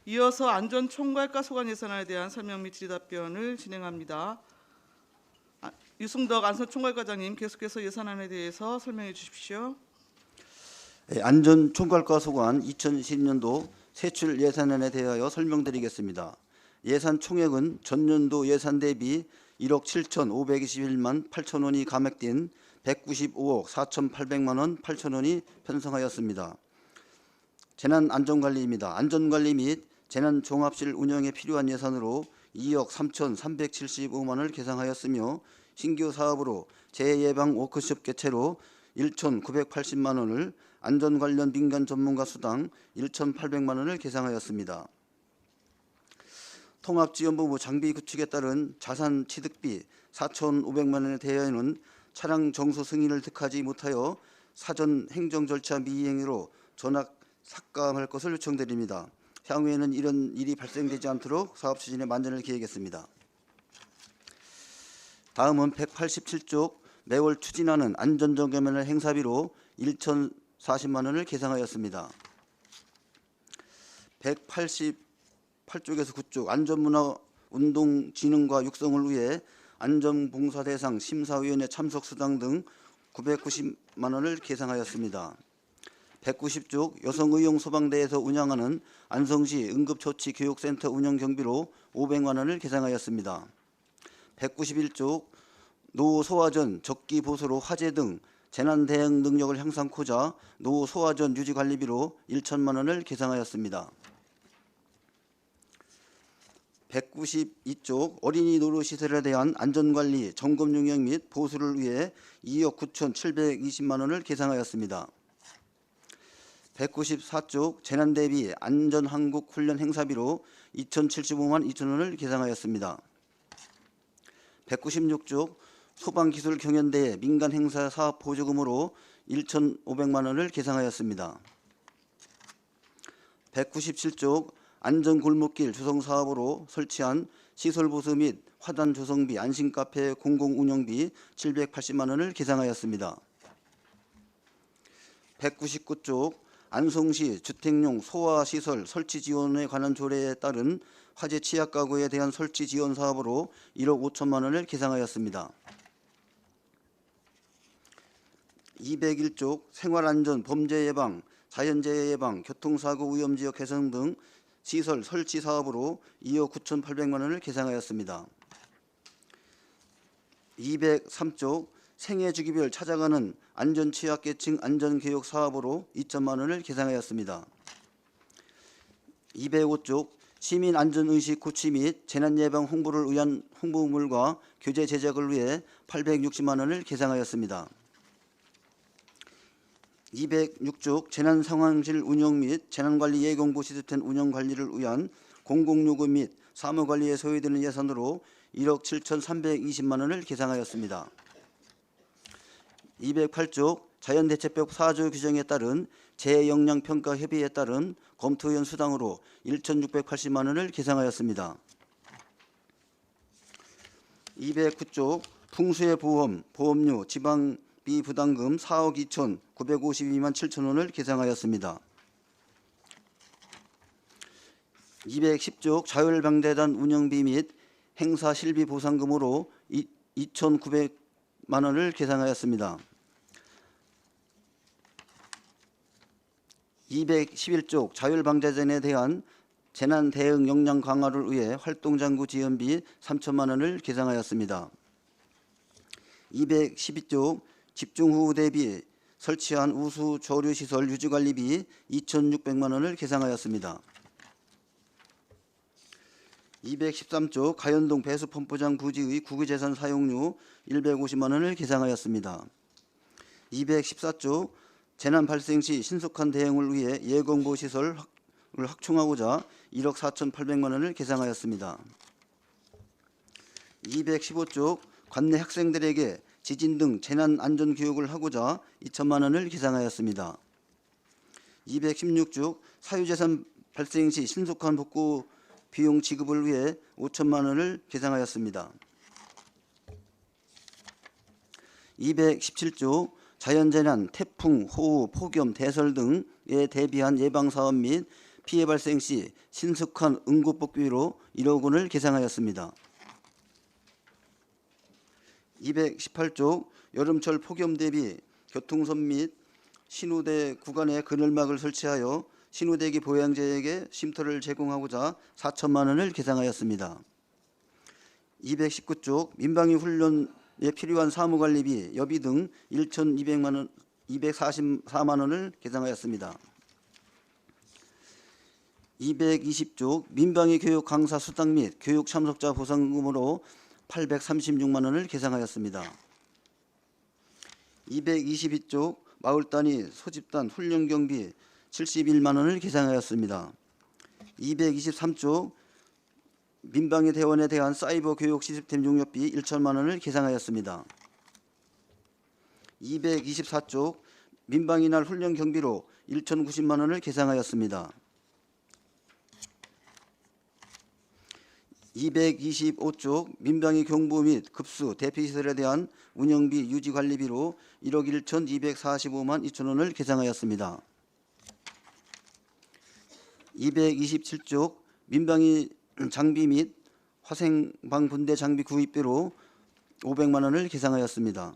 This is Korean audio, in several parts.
이어서 안전총괄과 소관 예산안에 대한 설명 및 질의답변을 진행합니다. 유승덕 안전총괄과장님, 계속해서 예산안에 대해서 설명해 주십시오. 안전총괄과 소관 2020년도 세출 예산안에 대하여 설명드리겠습니다. 예산 총액은 전년도 예산 대비 1억 7,521만 8천 원이 감액된 195억 4,800만 원 8천 원이 편성하였습니다. 재난안전관리입니다. 안전관리 및 재난종합실 운영에 필요한 예산으로 2억 3,375만 원을 계상하였으며 신규 사업으로 재예방 워크숍 개최로 1,980만 원을, 안전 관련 민간 전문가 수당 1,800만 원을 계상하였습니다. 통합지원본부 장비 구축에 따른 자산 취득비 4,500만 원에 대하여는 차량 정수 승인을 득하지 못하여 사전 행정 절차 미이행으로 전액 삭감할 것을 요청드립니다. 향후에는 이런 일이 발생되지 않도록 사업 추진에 만전을 기하겠습니다. 다음은 187쪽 매월 추진하는 안전정개면허 행사비로 1,040만 원을 계상하였습니다. 188쪽에서 9쪽 안전문화 운동 진흥과 육성을 위해 안전봉사 대상 심사위원회 참석 수당 등 990만 원을 계상하였습니다. 190쪽 여성의용 소방대에서 운영하는 안성시 응급처치교육센터 운영 경비로 500만 원을 계상하였습니다. 191쪽 노후 소화전 적기 보수로 화재 등 재난 대응 능력을 향상코자 노후 소화전 유지 관리비로 1천만 원을 계상하였습니다. 192쪽 어린이 놀이시설에 대한 안전관리, 점검 용역 및 보수를 위해 2억 9,720만 원을 계상하였습니다. 194쪽 재난대비 안전한국 훈련 행사비로 2,075만 2천 원을 계상하였습니다. 196쪽 소방기술 경연대회 민간 행사 사업 보조금으로 1,500만 원을 계상하였습니다. 197쪽 안전골목길 조성 사업으로 설치한 시설 보수 및 화단 조성비, 안심카페 공공운영비 780만 원을 계상하였습니다. 199쪽 안성시 주택용 소화시설 설치 지원에 관한 조례에 따른 화재 취약 가구에 대한 설치 지원 사업으로 1억 5천만 원을 계상하였습니다. 201쪽 생활안전 범죄 예방, 자연재해 예방, 교통사고 위험지역 개선 등 시설 설치 사업으로 2억 9,800만 원을 계상하였습니다. 203쪽 생애주기별 찾아가는 안전취약계층 안전교육 사업으로 2천만 원을 계상하였습니다. 205쪽 시민안전의식 고취 및 재난예방 홍보를 위한 홍보물과 교재 제작을 위해 860만 원을 계상하였습니다. 206쪽 재난상황실 운영 및 재난관리 예공보 시스템 운영 관리를 위한 공공요금 및 사무관리에 소요되는 예산으로 1억 7,320만 원을 계상하였습니다. 208쪽 자연대책법 4조 규정에 따른 재역량평가 협의에 따른 검토위원 수당으로 1,680만 원을 계상하였습니다. 209쪽 풍수해 보험, 보험료, 지방비 부담금 4억 2,952만 7천 원을 계상하였습니다. 210쪽 자율방대단 운영비 및 행사 실비 보상금으로 2,900만 원을 계상하였습니다. 211쪽 자율방재전에 대한 재난 대응 역량 강화를 위해 활동장구 지원비 3천만 원을 계상하였습니다. 212쪽 집중호우 대비 설치한 우수 조류시설 유지관리비 2,600만 원을 계상하였습니다. 213쪽 가연동 배수펌프장 부지의 국유재산 사용료 150만 원을 계상하였습니다. 214쪽 재난 발생 시 신속한 대응을 위해 예공보 시설을 확충하고자 1억 4,800만 원을 계상하였습니다. 215쪽 관내 학생들에게 지진 등 재난 안전 교육을 하고자 2천만 원을 계상하였습니다. 216쪽 사유재산 발생 시 신속한 복구 비용 지급을 위해 5천만 원을 계상하였습니다. 217조 자연재난, 태풍, 호우, 폭염, 대설 등에 대비한 예방사업 및 피해 발생 시 신속한 응급복귀로 1억 원을 계상하였습니다. 218쪽 여름철 폭염 대비 교통선 및 신호대 구간에 그늘막을 설치하여 신호대기 보양자에게 쉼터를 제공하고자 4천만 원을 계상하였습니다. 219쪽 민방위 훈련에 필요한 사무관리비, 여비 등 244만 원을 계상하였습니다. 220쪽 민방위 교육 강사 수당 및 교육 참석자 보상금으로 836만 원을 계상하였습니다. 222쪽 마을 단위 소집단 훈련 경비 71만 원을 계상하였습니다. 223쪽 민방위 대원에 대한 사이버 교육 시스템 용역비 1천만 원을 계상하였습니다. 224쪽 민방위 날 훈련 경비로 1,090만 원을 계상하였습니다. 225쪽 민방위 경보 및 급수 대피시설에 대한 운영비 유지관리비로 1억 1,245만 2천 원을 계상하였습니다. 227쪽 민방위 장비 및 화생방 분대 장비 구입비로 500만 원을 계상하였습니다.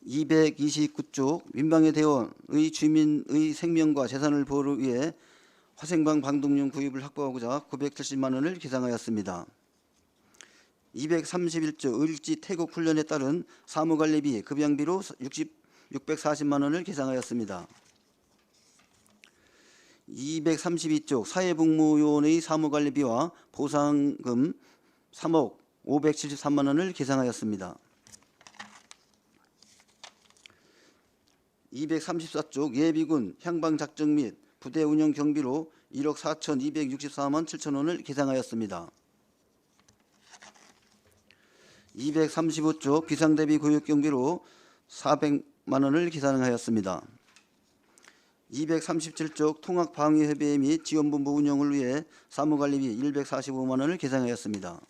229쪽 민방위 대원의 주민의 생명과 재산을 보호를 위해 화생방 방독용 구입을 확보하고자 970만 원을 계상하였습니다. 231조 을지 태국 훈련에 따른 사무관리비 급양비로 640만 원을 계상하였습니다. 232쪽 사회복무요원의 사무관리비와 보상금 3억 573만 원을 계상하였습니다. 234쪽 예비군 향방작전 및 부대 운영 경비로 1억 4,264만 7천 원을 계상하였습니다. 235쪽 비상대비 교육 경비로 400만 원을 계상하였습니다. 237쪽 통학방위협의회 및 지원본부 운영을 위해 사무관리비 145만 원을 계상하였습니다.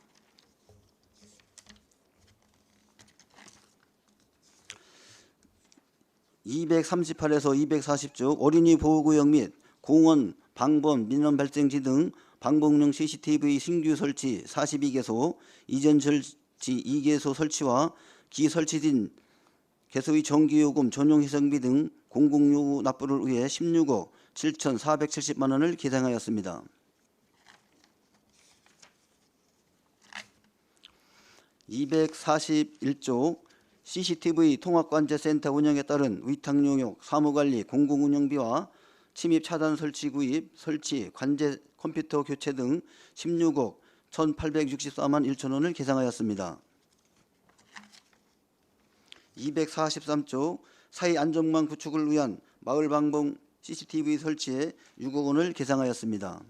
238에서 240쪽 어린이 보호구역 및 공원, 방범, 민원 발생지 등 방법용 CCTV 신규 설치 42개소, 이전 설치 2개소 설치와 기설치된 개소의 전기요금 전용 희생비 등 공공요구 납부를 위해 16억 7,470만 원을 계상하였습니다. 241조 CCTV 통합관제센터 운영에 따른 위탁용역, 사무관리, 공공운영비와 침입 차단 설치 구입, 설치, 관제 컴퓨터 교체 등 16억 1,864만 1천 원을 계상하였습니다. 243조 사회 안전망 구축을 위한 마을 방범 CCTV 설치에 6억 원을 계상하였습니다.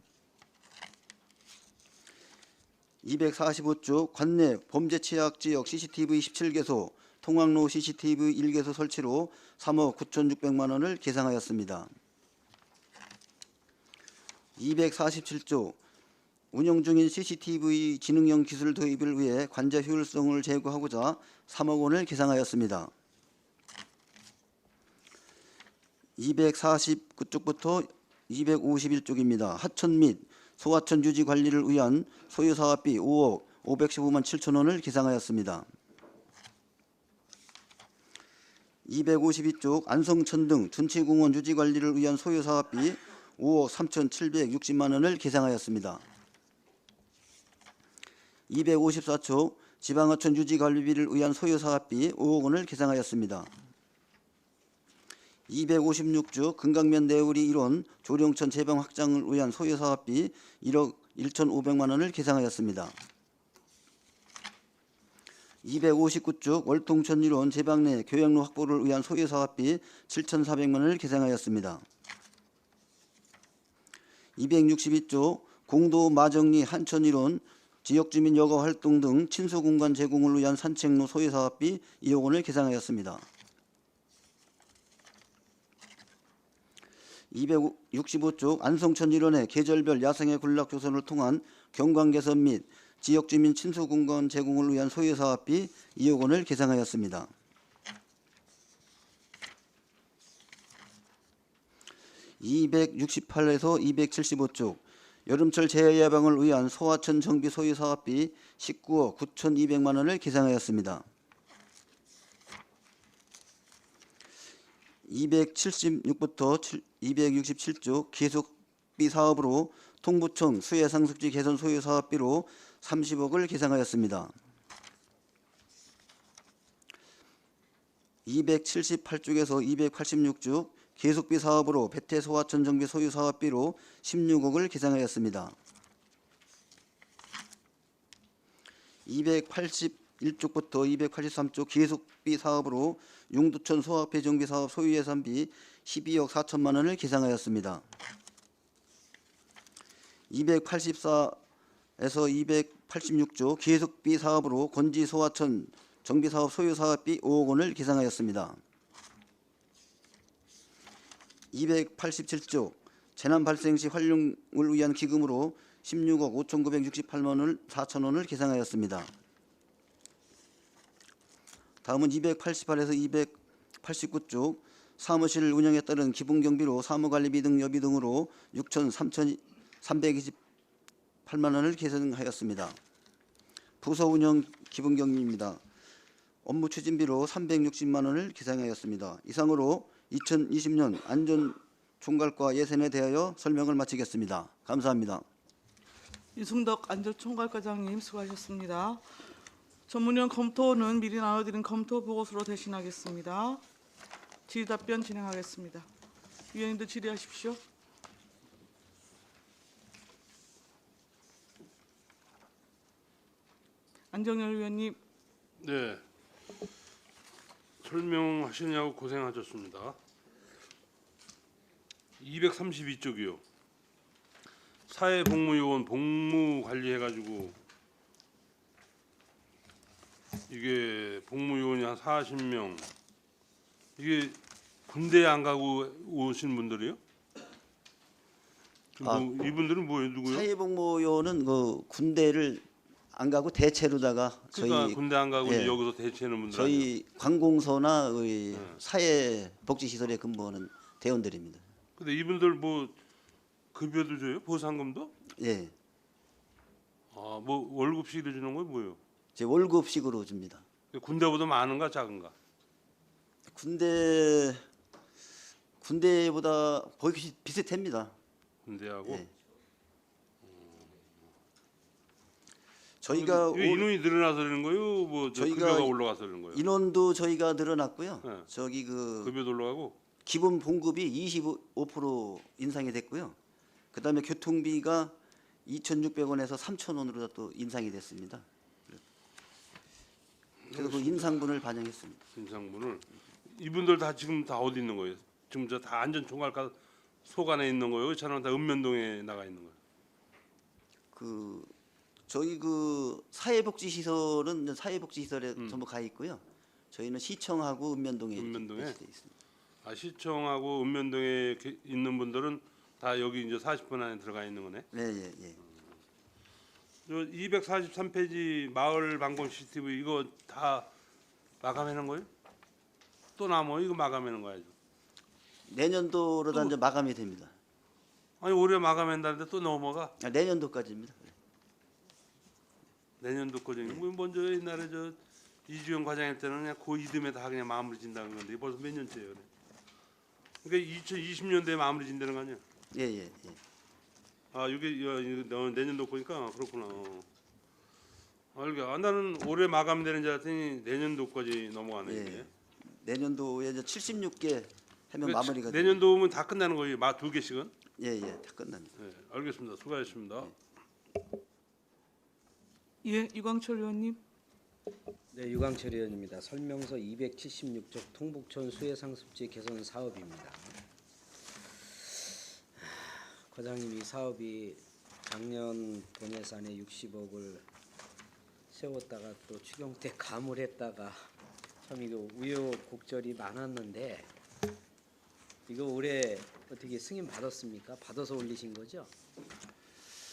245조 관내 범죄 취약 지역 CCTV 17개소, 통학로 CCTV 1개소 설치로 3억 9,600만 원을 계상하였습니다. 247조 운영 중인 CCTV 지능형 기술 도입을 위해 관제 효율성을 제고하고자 3억 원을 계상하였습니다. 249쪽부터 251쪽입니다. 하천 및 소하천 유지 관리를 위한 소유사업비 5억 515만 7천 원을 계상하였습니다. 252쪽 안성천 등 둔치공원 유지 관리를 위한 소유사업비 5억 3,760만 원을 계상하였습니다. 254쪽 지방하천 유지 관리비를 위한 소유사업비 5억 원을 계상하였습니다. 256조 금강면 내우리 1원 조령천 제방 확장을 위한 소유사업비 1억 1,500만 원을 계상하였습니다. 259쪽 월통천 1원 제방 내 교양로 확보를 위한 소유사업비 7,400만 원을 계상하였습니다. 262조 공도 마정리 한천 1원 지역주민 여가 활동 등 친소공간 제공을 위한 산책로 소유사업비 2억 원을 계상하였습니다. 265쪽 안성천 1원의 계절별 야생의 군락 조성을 통한 경관 개선 및 지역주민 친소공간 제공을 위한 소유사업비 2억 원을 계상하였습니다. 268에서 275쪽 여름철 재해 예방을 위한 소하천 정비 소유 사업비 19억 9,200만 원을 계상하였습니다. 276부터 267쪽 계속비 사업으로 통부청 수해상습지 개선 소유 사업비로 30억을 계상하였습니다. 278쪽에서 286쪽 계속비 사업으로 배태 소하천 정비 소유 사업비로 16억을 계상하였습니다. 281쪽부터 283쪽 계속비 사업으로 융두천 소화폐 정비 사업 소유 예산비 12억 4천만 원을 계상하였습니다. 284에서 286조 계속비 사업으로 건지 소하천 정비 사업 소유 사업비 5억 원을 계상하였습니다. 287조 재난 발생 시 활용을 위한 기금으로 16억 5,968만 4천 원을 계상하였습니다. 다음은 288에서 289쪽 사무실 운영에 따른 기본경비로 사무관리비 등 여비 등으로 6,328만 원을 계상하였습니다. 부서 운영 기본경비입니다. 업무 추진비로 360만 원을 계상하였습니다. 이상으로 2020년 안전총괄과 예산에 대하여 설명을 마치겠습니다. 감사합니다. 유승덕 안전총괄과장님 수고하셨습니다. 전문위원 검토는 미리 나눠드린 검토 보고서로 대신하겠습니다. 질의답변 진행하겠습니다. 위원님들 질의하십시오. 안정열 위원님. 네, 설명하시느냐고 고생하셨습니다. 232쪽이요. 사회복무요원 복무 관리해가지고 이게 복무요원이 한 40명. 이게 군대 안 가고 오신 분들이요? 이분들은 뭐예요? 누구요? 사회복무요원은 그 군대를 안 가고 대체로다가 그러니까 저희 군대 안 가고 예, 여기서 대체하는 분들 아니에요? 저희 관공서나 사회복지시설에 근무하는 대원들입니다. 근데 이분들 뭐 급여도 줘요? 보상금도? 예, 아, 뭐 월급식으로 주는 거예요? 뭐예요? 제 월급식으로 줍니다. 군대보다 많은가 작은가? 군대보다 거의 비슷합니다. 군대하고. 예. 저희가 이게 인원이 늘어나서 그러는 거예요? 뭐 저희가 급여가 올라가서 그러는 거예요? 인원도 저희가 늘어났고요. 네. 저기 그 급여도 올라가고. 기본 봉급이 25% 인상이 됐고요. 그다음에 교통비가 2,600원에서 3,000원으로 또 인상이 됐습니다. 그래서 그 인상분을 반영했습니다. 인상분을 이분들 다 지금 다 어디 있는 거예요? 지금 저 다 안전총괄과 소관에 있는 거예요? 저는 다 읍면동에 나가 있는 거예요? 저희 그 사회복지시설은 사회복지시설에 전부 가 있고요. 저희는 시청하고 읍면동에 읍면동에? 배치돼 있습니다. 아, 시청하고 읍면동에 있는 분들은 다 여기 이제 40분 안에 들어가 있는 거네. 네, 예, 예. 저 243페이지 마을 방공 CCTV 이거 다 마감하는 거예요? 또 남아 이거 마감하는 거야죠. 내년도로 다 이제 마감이 됩니다. 아니 올해 마감한다는데 또 넘어가? 내년도까지입니다. 내년도까지. 뭐 먼저 옛날에 저 이주영 과장일 때는 그냥 그 이듬해 다 그냥 마무리 진다는 건데 벌써 몇 년째예요. 그러니까 2020년대에 마무리 진다는 거 아니야? 예, 예, 예. 아 이게 내년도 거니까 그렇구나. 알게. 나는 올해 마감되는 줄 알았더니 내년도까지 넘어가네. 예. 이게. 내년도에 이제 76개 하면 그러니까 마무리가 내년도 오면 다 끝나는 거예요. 두 개씩은? 예, 예, 다 끝납니다. 네, 알겠습니다. 수고하셨습니다. 예, 유광철 의원님. 네, 유광철 의원입니다. 설명서 276쪽 통북촌 수해상습지 개선 사업입니다. 과장님, 이 사업이 작년 본 예산에 60억을 세웠다가 또 추경 때 가물했다가 참 이거 우여곡절이 많았는데 이거 올해 어떻게 승인 받았습니까? 받아서 올리신 거죠?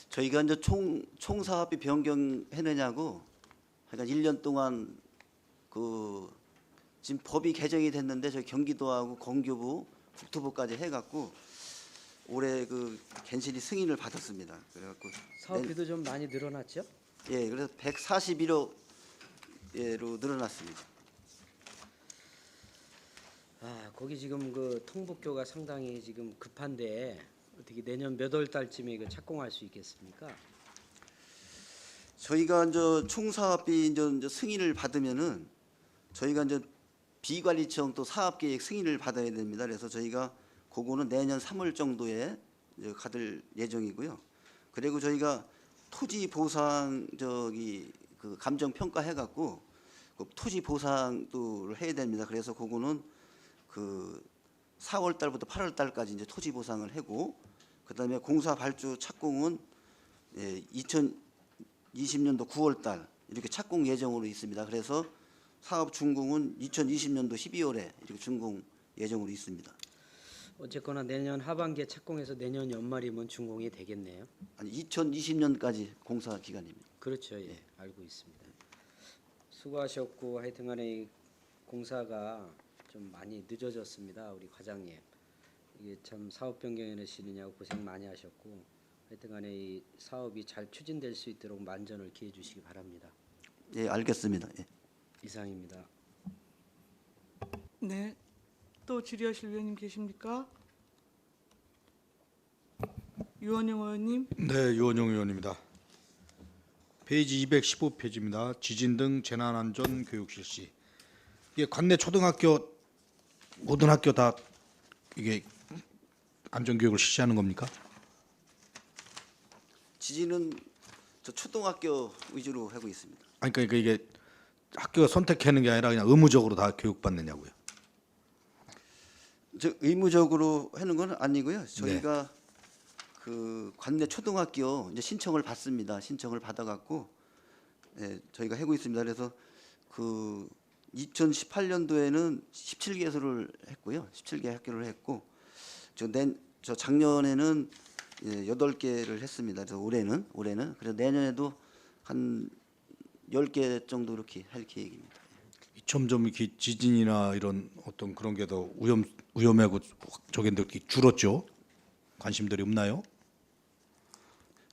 저희가 이제 총 사업비 변경해내냐고 그러니까 1년 동안 지금 법이 개정이 됐는데 저희 경기도하고 건교부, 국토부까지 해갖고 올해 그 갠신이 승인을 받았습니다. 그래갖고 사업비도 좀 많이 늘어났죠? 예, 그래서 141억으로 늘어났습니다. 아, 거기 지금 그 통북교가 상당히 지금 급한데 어떻게 내년 몇 월 달쯤에 그 착공할 수 있겠습니까? 저희가 이제 총사업비 이제 승인을 받으면은 저희가 이제 비관리청 또 사업계획 승인을 받아야 됩니다. 그래서 저희가 그거는 내년 3월 정도에 이제 받을 예정이고요. 그리고 저희가 토지 보상 그 감정 평가해 갖고 그 토지 보상도 해야 됩니다. 그래서 그거는 그 4월 달부터 8월 달까지 이제 토지 보상을 하고 그다음에 공사 발주 착공은 2020년도 9월 달 이렇게 착공 예정으로 있습니다. 그래서 사업 준공은 2020년도 12월에 이렇게 준공 예정으로 있습니다. 어쨌거나 내년 하반기에 착공해서 내년 연말이면 준공이 되겠네요. 아니 2020년까지 공사 기간입니다. 그렇죠. 예, 알고 있습니다. 수고하셨고 하여튼간에 이 공사가 좀 많이 늦어졌습니다. 우리 과장님. 이게 참 사업 변경해 내시느냐고 고생 많이 하셨고 하여튼간에 이 사업이 잘 추진될 수 있도록 만전을 기해 주시기 바랍니다. 예, 알겠습니다. 예. 이상입니다. 네. 또 질의하실 위원님 계십니까? 유원영 의원님. 네, 유원영 의원입니다. 페이지 215페이지입니다. 지진 등 재난안전 교육 실시. 이게 관내 초등학교 모든 학교 다 이게 안전 교육을 실시하는 겁니까? 지진은 저 초등학교 위주로 하고 있습니다. 아니 그러니까 이게 학교가 선택하는 게 아니라 그냥 의무적으로 다 교육받느냐고요. 저 의무적으로 하는 건 아니고요. 저희가 그 관내 초등학교 이제 신청을 받습니다. 신청을 받아갖고 저희가 하고 있습니다. 그래서 그 2018년도에는 17개소를 했고요. 17개 학교를 했고 저 작년에는 8개를 했습니다. 그래서 올해는 그래서 내년에도 한 10개 정도 이렇게 할 계획입니다. 점점 이렇게 지진이나 이런 어떤 그런 게 더 위험하고 저게 더 줄었죠. 관심들이 없나요?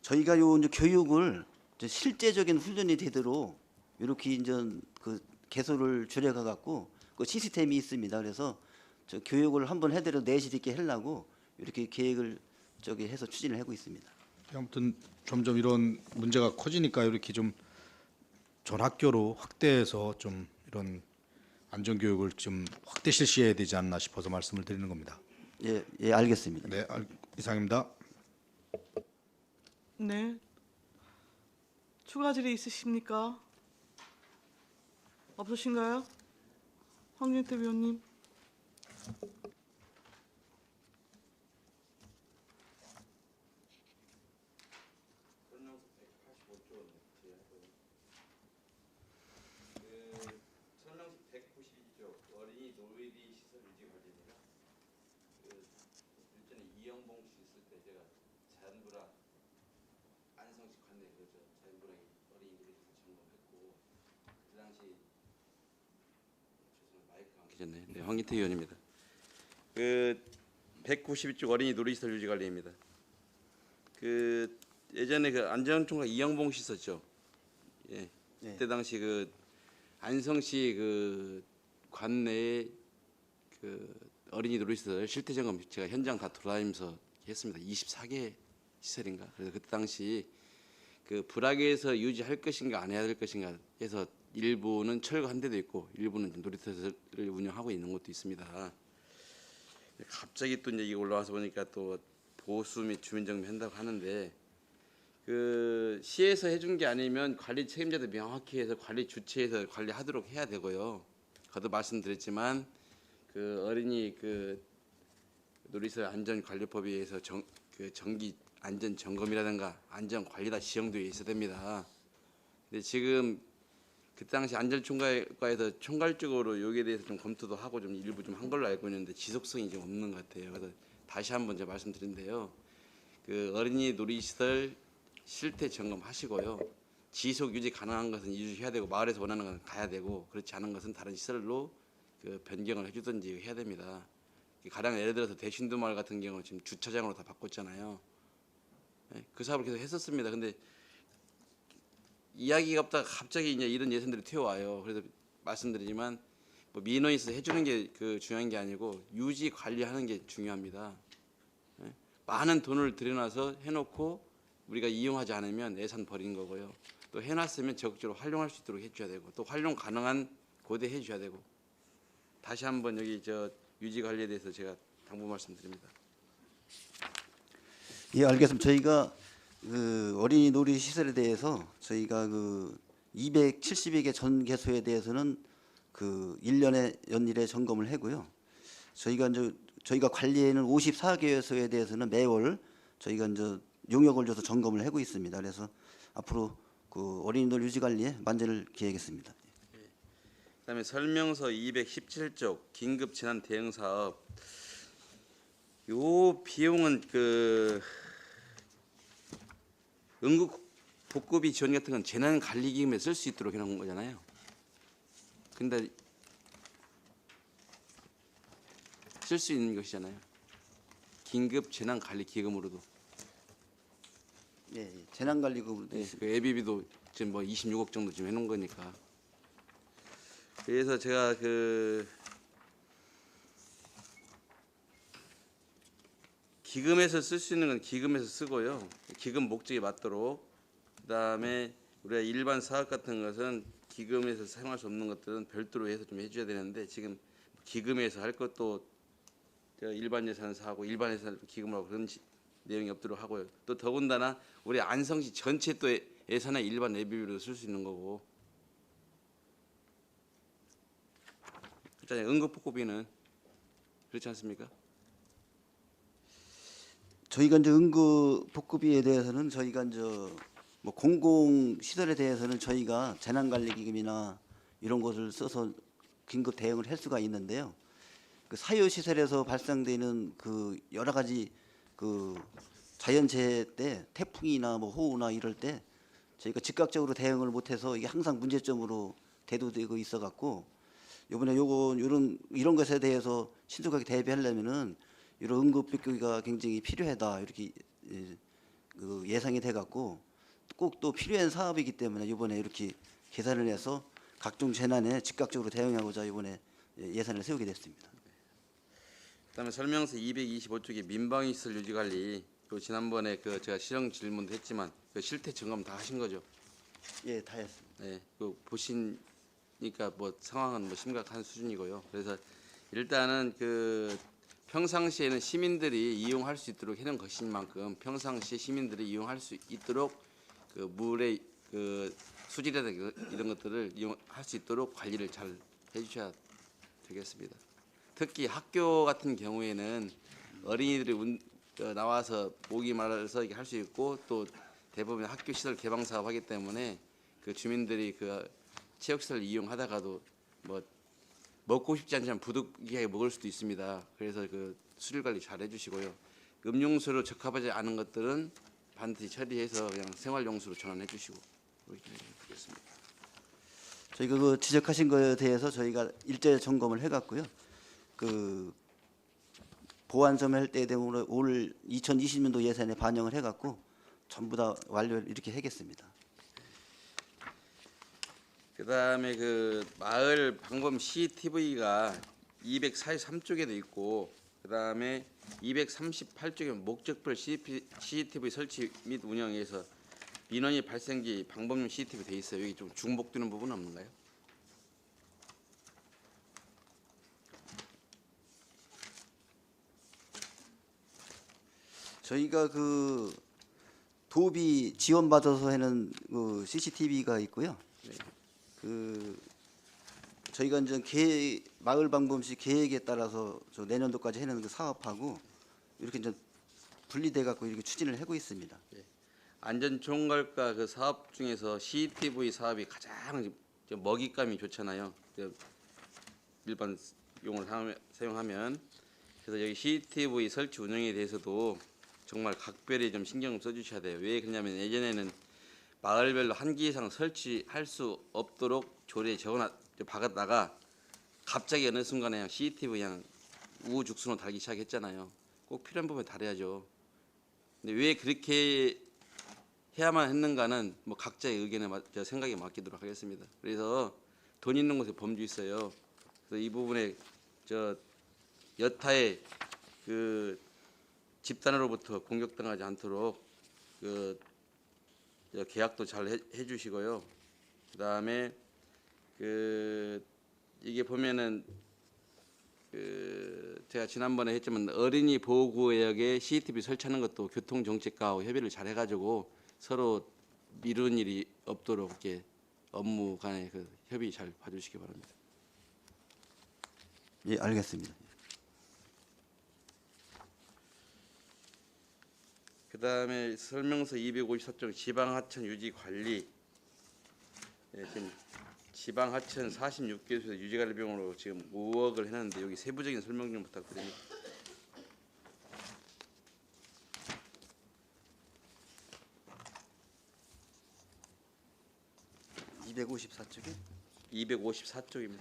저희가 요 이제 교육을 이제 실제적인 훈련이 되도록 이렇게 이제 그 개소를 줄여가 갖고 그 시스템이 있습니다. 그래서 저 교육을 한번 해드려 내실 있게 하려고 이렇게 계획을 해서 추진을 하고 있습니다. 아무튼 점점 이런 문제가 커지니까 이렇게 좀 전 학교로 확대해서 좀 이런 안전 교육을 좀 확대 실시해야 되지 않나 싶어서 말씀을 드리는 겁니다. 예, 예, 알겠습니다. 네, 이상입니다. 네. 추가 질의 있으십니까? 없으신가요? 황윤태 위원님. 천령식 192조 어린이 놀이 시설 유지 관리입니다. 일전에 이영봉 씨 있을 때 제가 자연불안 안성시 관내 자연불안 어린이 놀이 시설 점검했고 그 당시 죄송합니다 마이크가 안 켜졌네. 네, 황기태 의원입니다. 192조 어린이 놀이 시설 유지 관리입니다. 예전에 안전총괄 이영봉 씨 있었죠. 예. 네. 그때 당시 안성시 관내에 어린이 놀이시설 실태 점검 제가 현장 다 돌아다니면서 했습니다. 24개 시설인가. 그래서 그때 당시 불악에서 유지할 것인가 안 해야 될 것인가 해서 일부는 철거한 데도 있고 일부는 놀이시설을 운영하고 있는 것도 있습니다. 갑자기 또 이제 이게 올라와서 보니까 또 보수 및 주민 정비 한다고 하는데 시에서 해준 게 아니면 관리 책임자도 명확히 해서 관리 주체에서 관리하도록 해야 되고요. 거듭 말씀드렸지만 어린이 놀이시설 안전관리법에 의해서 정기 안전 점검이라든가 안전 관리다 지정되어 있어야 됩니다. 근데 지금 그 당시 안전총괄과에서 총괄적으로 여기에 대해서 좀 검토도 하고 좀 일부 좀 한 걸로 알고 있는데 지속성이 좀 없는 것 같아요. 그래서 다시 한번 제가 말씀드린데요. 어린이 놀이시설 실태 점검하시고요. 지속 유지 가능한 것은 유지해야 되고 마을에서 원하는 것은 가야 되고 그렇지 않은 것은 다른 시설로 변경을 해주든지 해야 됩니다. 가령 예를 들어서 대신도마을 같은 경우 지금 주차장으로 다 바꿨잖아요. 예, 그 사업을 계속 했었습니다. 근데 이야기가 없다가 갑자기 이제 이런 예산들이 튀어와요. 그래서 말씀드리지만 뭐 민원이 있어서 해주는 게 그 중요한 게 아니고 유지 관리하는 게 중요합니다. 예? 많은 돈을 들여놔서 해놓고 우리가 이용하지 않으면 예산 버린 거고요. 또 해놨으면 적극적으로 활용할 수 있도록 해줘야 되고 또 활용 가능한 고대 해줘야 되고 다시 한번 여기 저 유지 관리에 대해서 제가 당부 말씀드립니다. 예, 알겠습니다. 저희가 그 어린이 놀이 시설에 대해서 저희가 그 270여 개 전 개소에 대해서는 그 1년에 연일에 점검을 하고요. 저희가 관리에는 54개소에 대해서는 매월 저희가 이제 용역을 줘서 점검을 하고 있습니다. 그래서 앞으로 그 어린이 놀이 유지 관리에 만전을 기하겠습니다. 그다음에 설명서 217쪽 긴급 재난 대응 사업. 요 비용은 그 응급 복구비 지원 같은 건 재난 관리 기금에 쓸 수 있도록 해놓은 거잖아요. 근데 쓸 수 있는 것이잖아요. 긴급 재난 관리 기금으로도. 예, 예. 재난관리금으로 되어 네, 있습니다. 그 예비비도 지금 뭐 26억 정도 지금 해놓은 거니까. 그래서 제가 그 기금에서 쓸 수 있는 건 기금에서 쓰고요. 기금 목적에 맞도록. 그다음에 우리가 일반 사업 같은 것은 기금에서 사용할 수 없는 것들은 별도로 해서 좀 해줘야 되는데 지금 기금에서 할 것도 제가 일반 예산에서 하고 일반 예산을 기금으로 하고 그런 내용이 없도록 하고요. 또 더군다나 우리 안성시 전체 또 예산에 일반 예비비로 쓸 수 있는 거고. 그렇잖아요. 응급복구비는 그렇지 않습니까? 저희가 이제 응급 복구비에 대해서는 저희가 이제 뭐 공공 시설에 대해서는 저희가 재난관리기금이나 이런 것을 써서 긴급 대응을 할 수가 있는데요. 그 사유 시설에서 발생되는 그 여러 가지 그 자연재해 때 태풍이나 뭐 호우나 이럴 때 저희가 즉각적으로 대응을 못해서 이게 항상 문제점으로 대두되고 있어갖고 이번에 이런 것에 대해서 신속하게 대비하려면은 이런 응급복구비가 굉장히 필요하다 이렇게 그 예상이 돼갖고 꼭 또 필요한 사업이기 때문에 이번에 이렇게 계산을 해서 각종 재난에 즉각적으로 대응하고자 이번에 예산을 세우게 됐습니다. 그다음에 설명서 225쪽에 민방위시설 유지관리. 그 지난번에 그 제가 실형 질문도 했지만 그 실태 점검 다 하신 거죠? 예, 다 했습니다. 네, 그 보시니까 뭐 상황은 뭐 심각한 수준이고요. 그래서 일단은 그 평상시에는 시민들이 이용할 수 있도록 해놓은 것인 만큼 평상시에 시민들이 이용할 수 있도록 그 물의 그 수질이라든가 이런 것들을 이용할 수 있도록 관리를 잘 해주셔야 되겠습니다. 특히 학교 같은 경우에는 어린이들이 나와서 모기 말아서 할 수 있고 또 대부분 학교 시설 개방 사업하기 때문에 그 주민들이 그 체육 시설을 이용하다가도 뭐 먹고 싶지 않지만 부득이하게 먹을 수도 있습니다. 그래서 그 수질 관리 잘 해주시고요. 음용수로 적합하지 않은 것들은 반드시 처리해서 그냥 생활용수로 전환해 주시고 그렇게 하겠습니다. 저희가 그 지적하신 거에 대해서 저희가 일제 점검을 해갔고요. 그 보완점 할 때 되면 올 2020년도 예산에 반영을 해갖고 전부 다 완료를 이렇게 하겠습니다. 그다음에 그 마을 방범 CCTV가 243쪽에 돼 있고 그다음에 238쪽에 목적별 CCTV 설치 및 운영에서 민원이 발생기 방범용 CCTV 돼 있어요. 여기 좀 중복되는 부분 없는가요? 저희가 그 도비 지원받아서 하는 그 CCTV가 있고요. 네. 그 저희가 이제 마을 방범시 계획에 따라서 저 내년도까지 해는 그 사업하고 이렇게 이제 분리돼 갖고 이렇게 추진을 하고 있습니다. 안전총괄과 그 사업 중에서 CCTV 사업이 가장 먹잇감이 좋잖아요. 일반 용어를 사용하면 그래서 여기 CCTV 설치 운영에 대해서도 정말 각별히 좀 신경 써주셔야 돼요. 왜 그러냐면 예전에는 마을별로 한 개 이상 설치할 수 없도록 조례에 박았다가 갑자기 어느 순간에 그냥 CCTV 그냥 우후죽순으로 달기 시작했잖아요. 꼭 필요한 부분에 달아야죠. 근데 왜 그렇게 해야만 했는가는 뭐 각자의 의견에 생각에 맡기도록 하겠습니다. 그래서 돈 있는 곳에 범주 있어요. 그래서 이 부분에 저 여타의 그 집단으로부터 공격당하지 않도록 그 계약도 잘 해주시고요. 그다음에 그 이게 보면은 그 제가 지난번에 했지만 어린이 보호구역에 CCTV 설치하는 것도 교통정책과하고 협의를 잘 해가지고 서로 미루는 일이 없도록 이렇게 업무 간의 그 협의 잘 봐주시기 바랍니다. 예, 알겠습니다. 그다음에 설명서 254쪽 지방하천 유지 관리. 예, 지금 지방하천 46개소에서 유지관리 비용으로 지금 5억을 해놨는데 여기 세부적인 설명 좀 부탁드립니다. (254쪽에) 254쪽입니다.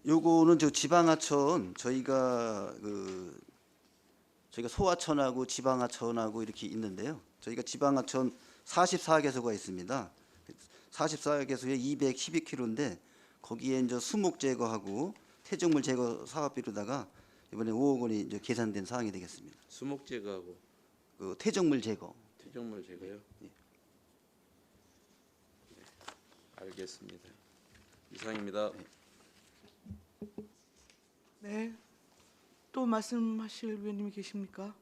요거는 저 지방하천 저희가 소하천하고 지방하천하고 이렇게 있는데요. 저희가 지방하천 44개소가 있습니다. 44개소에 212km인데 거기에 이제 수목 제거하고 퇴적물 제거 사업비로다가 이번에 5억 원이 이제 계산된 사항이 되겠습니다. 수목 제거하고 그 퇴적물 제거. 퇴적물 제거요. 네, 알겠습니다. 이상입니다. 네. 또 말씀하실 위원님이 계십니까?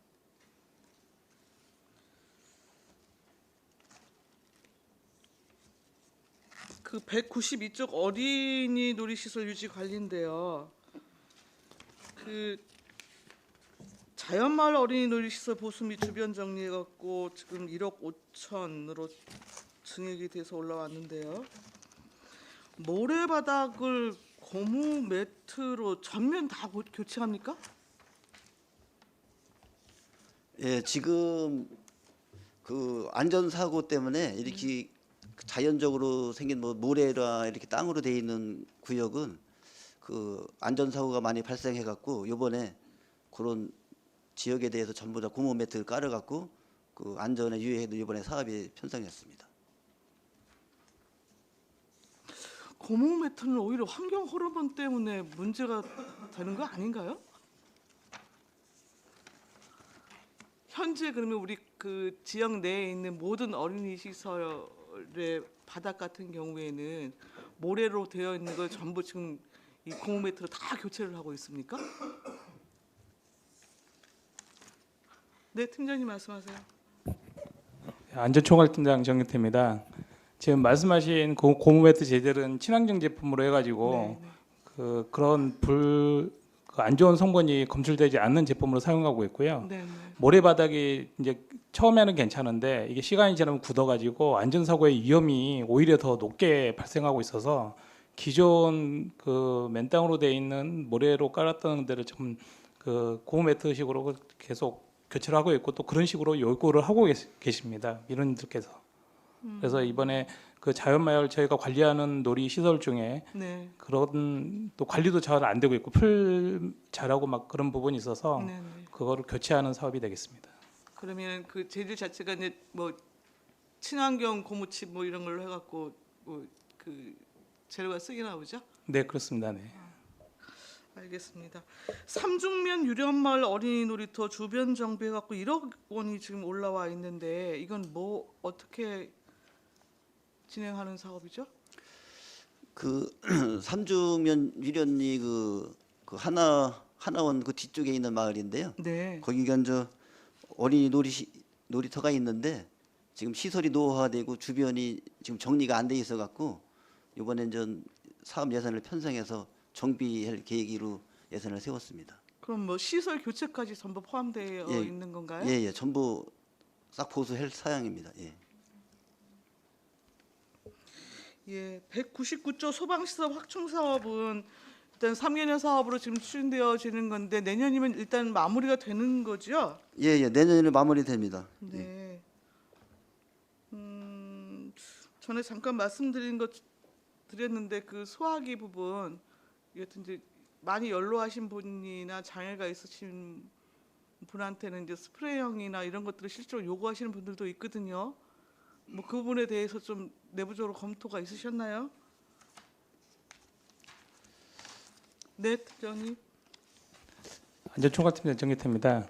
그 192쪽 어린이 놀이시설 유지 관리인데요. 그 자연마을 어린이 놀이시설 보수 및 주변 정리해갖고 지금 1억 5천으로 증액이 돼서 올라왔는데요. 모래바닥을 고무 매트로 전면 다 교체합니까? 예, 지금 그 안전사고 때문에 이렇게 자연적으로 생긴 뭐 모래라 이렇게 땅으로 돼 있는 구역은 그 안전사고가 많이 발생해 갖고 이번에 그런 지역에 대해서 전부 다 고무 매트를 깔아 갖고 그 안전에 유의해도 이번에 사업이 편성했습니다. 고무 매트는 오히려 환경 호르몬 때문에 문제가 되는 거 아닌가요? 현재 그러면 우리 그 지역 내에 있는 모든 어린이 시설의 바닥 같은 경우에는 모래로 되어 있는 걸 전부 지금 이 고무 매트로 다 교체를 하고 있습니까? 네, 팀장님 말씀하세요. 안전총괄팀장 정경태입니다. 지금 말씀하신 고무 매트 재질은 친환경 제품으로 해가지고 그런 안 좋은 성분이 검출되지 않는 제품으로 사용하고 있고요. 네, 네. 모래바닥이 이제 처음에는 괜찮은데 이게 시간이 지나면 굳어가지고 안전사고의 위험이 오히려 더 높게 발생하고 있어서 기존 그 맨땅으로 돼 있는 모래로 깔았던 데를 좀 그 고무 매트식으로 계속 교체를 하고 있고 또 그런 식으로 요구를 하고 계십니다. 민원인들께서. 그래서 이번에 그 자연마을 저희가 관리하는 놀이 시설 중에 네. 그런 또 관리도 잘 안 되고 있고 풀 자라고 막 그런 부분이 있어서 네, 네. 그거를 교체하는 사업이 되겠습니다. 그러면 그 재질 자체가 이제 뭐 친환경 고무칩 뭐 이런 걸로 해갖고 뭐 그 재료가 쓰게 나오죠? 네, 그렇습니다. 네. 알겠습니다. 삼중면 유련마을 어린이 놀이터 주변 정비해갖고 1억 원이 지금 올라와 있는데 이건 뭐 어떻게 진행하는 사업이죠? 그 삼중면 유련리 그 하나원 그 뒤쪽에 있는 마을인데요. 네. 거기가 이제 어린이 놀이터가 있는데 지금 시설이 노후화되고 주변이 지금 정리가 안 돼 있어 갖고 이번에 이제 사업 예산을 편성해서 정비할 계획으로 예산을 세웠습니다. 그럼 뭐 시설 교체까지 전부 포함되어 예. 있는 건가요? 예, 전부 싹 보수할 사양입니다. 예. 예, 199조 소방시설 확충 사업은 일단 3개년 사업으로 지금 추진되어지는 건데 내년이면 일단 마무리가 되는 거죠? 예, 내년에 마무리됩니다. 예. 네. 전에 잠깐 말씀드린 것 드렸는데 그 소화기 부분 여튼 이제 많이 연로하신 분이나 장애가 있으신 분한테는 이제 스프레이형이나 이런 것들을 실제로 요구하시는 분들도 있거든요. 뭐 그 부분에 대해서 좀 내부적으로 검토가 있으셨나요? 네, 팀장님. 안전총괄팀장 정기태입니다.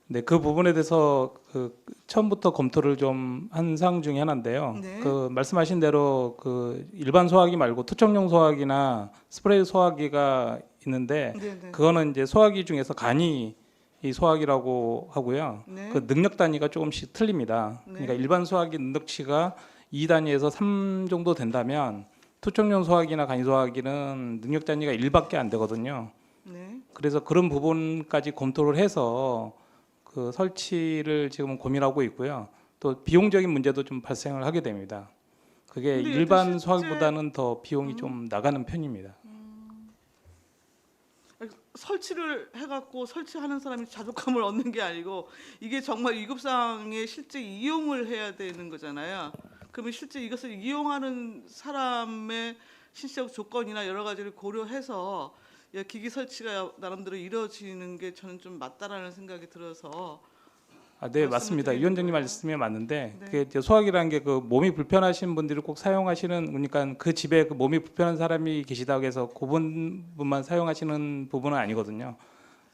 네, 그 부분에 대해서 그 처음부터 검토를 좀 한 사항 중에 하나인데요. 네. 그 말씀하신 대로 그 일반 소화기 말고 투척용 소화기나 스프레이 소화기가 있는데 네, 네. 그거는 이제 소화기 중에서 간이 이 소화기라고 하고요. 네. 그 능력 단위가 조금씩 틀립니다. 네. 그러니까 일반 소화기 능력치가 2단위에서 3 정도 된다면 투척용 소화기나 간이 소화기는 능력 단위가 1밖에 안 되거든요. 네. 그래서 그런 부분까지 검토를 해서 그 설치를 지금 고민하고 있고요. 또 비용적인 문제도 좀 발생을 하게 됩니다. 그게 근데 일반 실제- 소화기보다는 더 비용이 좀 나가는 편입니다. 설치를 해갖고 설치하는 사람이 자존감을 얻는 게 아니고 이게 정말 위급상에 실제 이용을 해야 되는 거잖아요. 그러면 실제 이것을 이용하는 사람의 실질적 조건이나 여러 가지를 고려해서 기기 설치가 나름대로 이루어지는 게 저는 좀 맞다라는 생각이 들어서 네, 말씀을 맞습니다. 드리는 위원장님 거예요. 말씀이 맞는데 네. 그게 이제 소화기라는 게 그 몸이 불편하신 분들이 꼭 사용하시는 그러니까 그 집에 그 몸이 불편한 사람이 계시다고 해서 그 부분만 사용하시는 부분은 아니거든요.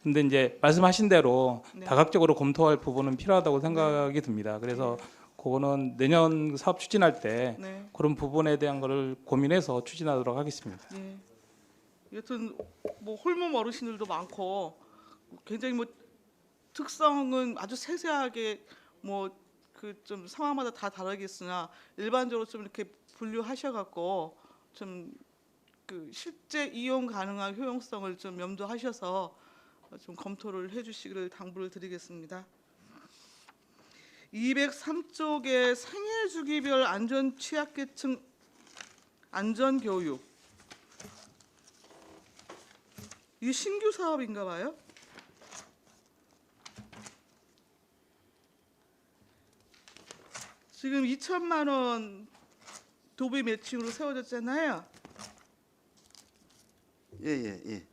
근데 이제 말씀하신 대로 네. 다각적으로 검토할 부분은 필요하다고 생각이 듭니다. 그래서 그거는 내년 사업 추진할 때 네. 그런 부분에 대한 거를 고민해서 추진하도록 하겠습니다. 예. 여튼 뭐 홀몸 어르신들도 많고 굉장히 뭐 특성은 아주 세세하게 뭐 그 좀 상황마다 다 다르겠으나 일반적으로 좀 이렇게 분류하셔갖고 좀 그 실제 이용 가능한 효용성을 좀 염두하셔서 좀 검토를 해주시기를 당부를 드리겠습니다. 203쪽의 생애 주기별 안전 취약계층 안전 교육. 이게 신규 사업인가 봐요? 지금 2천만 원 도배 매칭으로 세워졌잖아요. 예.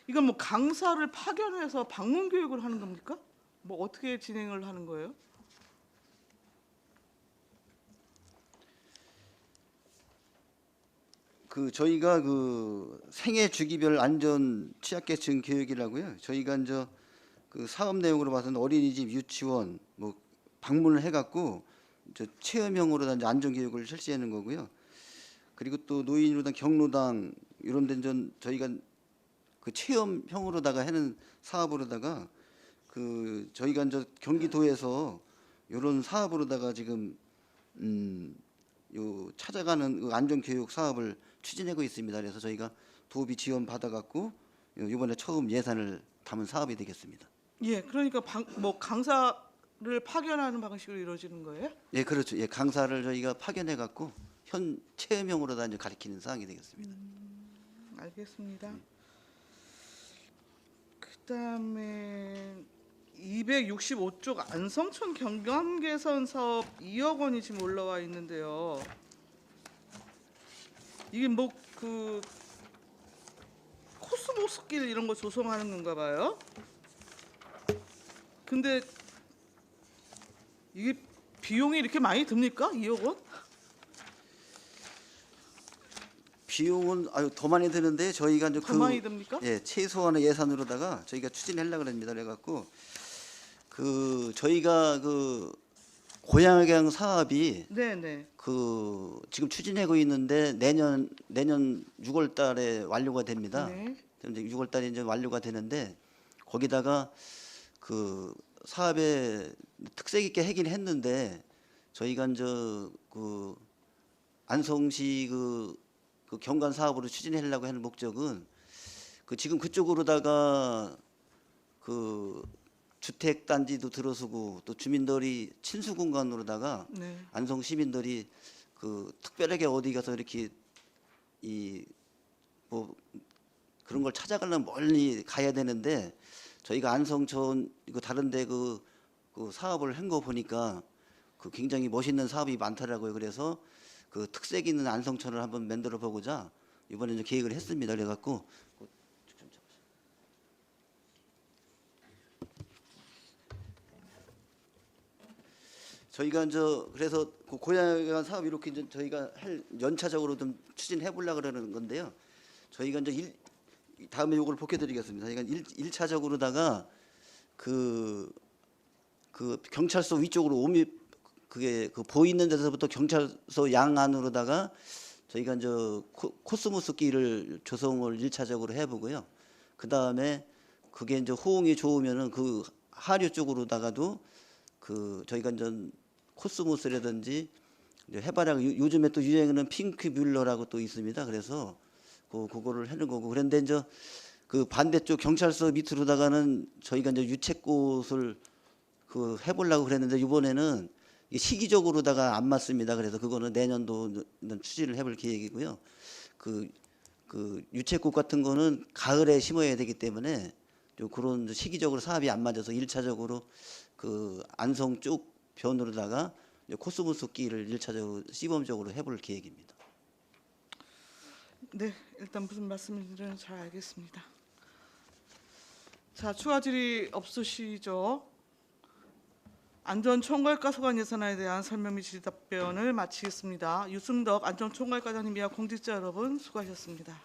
이건 뭐 강사를 파견해서 방문 교육을 하는 겁니까? 뭐 어떻게 진행을 하는 거예요? 그 저희가 그 생애 주기별 안전 취약계층 교육이라고요. 저희가 이제 그 사업 내용으로 봐서는 어린이집, 유치원 뭐 방문을 해갖고 저 체험형으로 이제 안전 교육을 실시하는 거고요. 그리고 또 노인유당, 경로당 이런 데는 저희가 그 체험형으로다가 하는 사업으로다가 그 저희가 이제 경기도에서 이런 사업으로다가 지금 요 찾아가는 그 안전 교육 사업을 추진하고 있습니다. 그래서 저희가 도비 지원 받아갖고 이번에 처음 예산을 담은 사업이 되겠습니다. 예, 그러니까 뭐 강사를 파견하는 방식으로 이루어지는 거예요? 예, 그렇죠. 예, 강사를 저희가 파견해갖고 현 체험형으로 다 이제 가르치는 사항이 되겠습니다. 알겠습니다. 그다음에 265쪽 안성촌 경관 개선 사업 2억 원이 지금 올라와 있는데요. 이게 뭐 그 코스모스길 이런 거 조성하는 건가 봐요. 근데 이게 비용이 이렇게 많이 듭니까? 2억 원? 비용은 더 많이 드는데 저희가 이제 더 많이 듭니까? 예, 최소한의 예산으로다가 저희가 추진하려고 합니다. 그래갖고 그 저희가 그 고양이경 사업이 네네. 그 지금 추진하고 있는데 내년 6월달에 완료가 됩니다. 네. 이제 6월달에 이제 완료가 되는데 거기다가 그 사업의 특색 있게 하긴 했는데 저희가 이제 그 안성시 그 경관 사업으로 추진하려고 하는 목적은 그 지금 그쪽으로다가 그 주택 단지도 들어서고 또 주민들이 친수 공간으로다가 네. 안성 시민들이 그 특별하게 어디 가서 이렇게 이 뭐 그런 걸 찾아가려면 멀리 가야 되는데 저희가 안성촌 이거 다른데 그 사업을 한 거 보니까 그 굉장히 멋있는 사업이 많더라고요. 그래서 그 특색 있는 안성천을 한번 만들어 보고자 이번에 이제 계획을 했습니다. 그래갖고 저희가 이제 그래서 그 고향회관 사업 이렇게 이제 저희가 연차적으로 좀 추진해 보려고 그러는 건데요. 저희가 이제 다음에 요걸 보여드리겠습니다. 저희가 1차적으로다가 그 경찰서 위쪽으로 그게 그 보이는 데서부터 경찰서 양안으로다가 저희가 이제 코스모스 길을 조성을 1차적으로 해보고요. 그 다음에 그게 이제 호응이 좋으면은 그 하류 쪽으로다가도 그 저희가 이제 코스모스라든지 이제 해바라기 요즘에 또 유행하는 핑크뮬러라고 또 있습니다. 그래서 그거를 하는 거고 그런데 이제 그 반대쪽 경찰서 밑으로다가는 저희가 이제 유채꽃을 그 해보려고 그랬는데 이번에는 이게 시기적으로다가 안 맞습니다. 그래서 그거는 내년도 추진을 해볼 계획이고요. 그 유채꽃 같은 거는 가을에 심어야 되기 때문에 좀 그런 시기적으로 사업이 안 맞아서 1차적으로 그 안성 쪽 변으로다가 코스모스 길을 1차적으로 시범적으로 해볼 계획입니다. 네, 일단 무슨 말씀인지는 잘 알겠습니다. 자, 추가 질의 없으시죠? 안전총괄과 소관 예산에 대한 설명 및 질의 답변을 마치겠습니다. 유승덕 안전총괄과장님이와 공직자 여러분 수고하셨습니다.